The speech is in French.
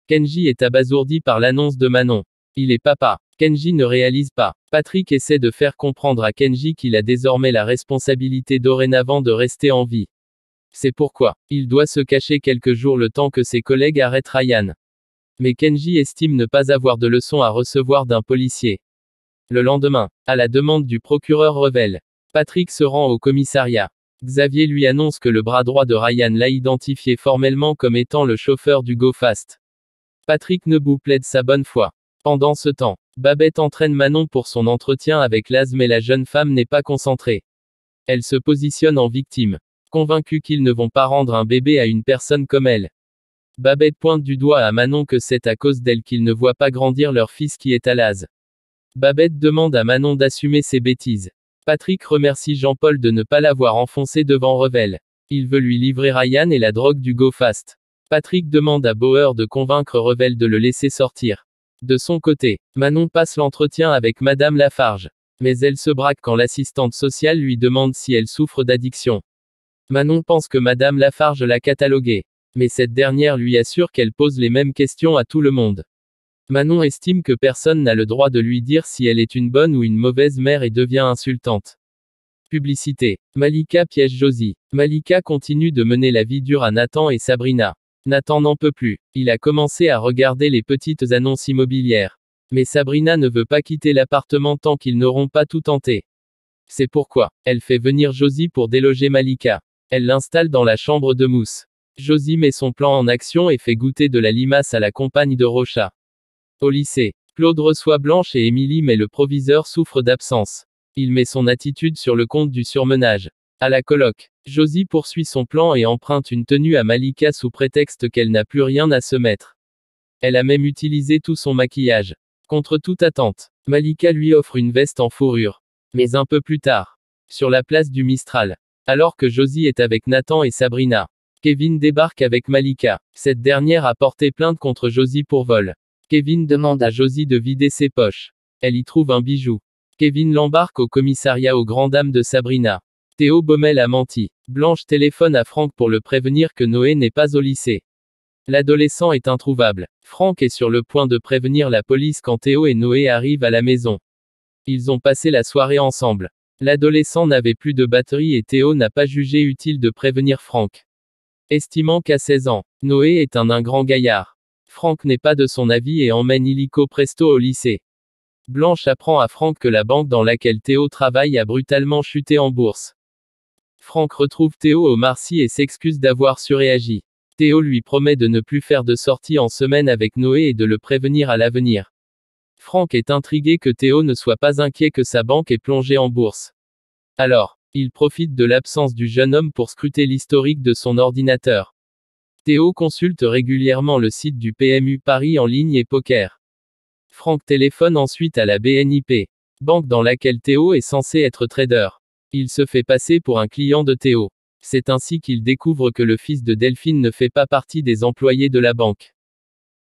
Kenji est abasourdi par l'annonce de Manon. Il est papa. Kenji ne réalise pas. Patrick essaie de faire comprendre à Kenji qu'il a désormais la responsabilité dorénavant de rester en vie. C'est pourquoi il doit se cacher quelques jours le temps que ses collègues arrêtent Ryan. Mais Kenji estime ne pas avoir de leçon à recevoir d'un policier. Le lendemain, à la demande du procureur Revel, Patrick se rend au commissariat. Xavier lui annonce que le bras droit de Ryan l'a identifié formellement comme étant le chauffeur du Go Fast. Patrick Nebou plaide sa bonne foi. Pendant ce temps, Babette entraîne Manon pour son entretien avec Laz, mais la jeune femme n'est pas concentrée. Elle se positionne en victime, convaincue qu'ils ne vont pas rendre un bébé à une personne comme elle. Babette pointe du doigt à Manon que c'est à cause d'elle qu'ils ne voient pas grandir leur fils qui est à Laz. Babette demande à Manon d'assumer ses bêtises. Patrick remercie Jean-Paul de ne pas l'avoir enfoncé devant Revel. Il veut lui livrer Ryan et la drogue du Go Fast. Patrick demande à Bauer de convaincre Revel de le laisser sortir. De son côté, Manon passe l'entretien avec Madame Lafarge. Mais elle se braque quand l'assistante sociale lui demande si elle souffre d'addiction. Manon pense que Madame Lafarge l'a cataloguée. Mais cette dernière lui assure qu'elle pose les mêmes questions à tout le monde. Manon estime que personne n'a le droit de lui dire si elle est une bonne ou une mauvaise mère et devient insultante. Publicité. Malika piège Josie. Malika continue de mener la vie dure à Nathan et Sabrina. Nathan n'en peut plus. Il a commencé à regarder les petites annonces immobilières. Mais Sabrina ne veut pas quitter l'appartement tant qu'ils n'auront pas tout tenté. C'est pourquoi elle fait venir Josie pour déloger Malika. Elle l'installe dans la chambre de mousse. Josie met son plan en action et fait goûter de la limace à la compagne de Rocha. Au lycée, Claude reçoit Blanche et Émilie, mais le proviseur souffre d'absence. Il met son attitude sur le compte du surmenage. À la coloc, Josie poursuit son plan et emprunte une tenue à Malika sous prétexte qu'elle n'a plus rien à se mettre. Elle a même utilisé tout son maquillage. Contre toute attente, Malika lui offre une veste en fourrure. Mais un peu plus tard, sur la place du Mistral, alors que Josie est avec Nathan et Sabrina, Kevin débarque avec Malika. Cette dernière a porté plainte contre Josie pour vol. Kevin demande à Josie de vider ses poches. Elle y trouve un bijou. Kevin l'embarque au commissariat aux grandes dames de Sabrina. Théo Baumel a menti. Blanche téléphone à Franck pour le prévenir que Noé n'est pas au lycée. L'adolescent est introuvable. Franck est sur le point de prévenir la police quand Théo et Noé arrivent à la maison. Ils ont passé la soirée ensemble. L'adolescent n'avait plus de batterie et Théo n'a pas jugé utile de prévenir Franck. Estimant qu'à 16 ans, Noé est un grand gaillard. Franck n'est pas de son avis et emmène illico presto au lycée. Blanche apprend à Franck que la banque dans laquelle Théo travaille a brutalement chuté en bourse. Franck retrouve Théo au Marcy et s'excuse d'avoir surréagi. Théo lui promet de ne plus faire de sortie en semaine avec Noé et de le prévenir à l'avenir. Franck est intrigué que Théo ne soit pas inquiet que sa banque ait plongé en bourse. Alors, il profite de l'absence du jeune homme pour scruter l'historique de son ordinateur. Théo consulte régulièrement le site du PMU Paris en ligne et poker. Franck téléphone ensuite à la BNIP, banque dans laquelle Théo est censé être trader. Il se fait passer pour un client de Théo. C'est ainsi qu'il découvre que le fils de Delphine ne fait pas partie des employés de la banque.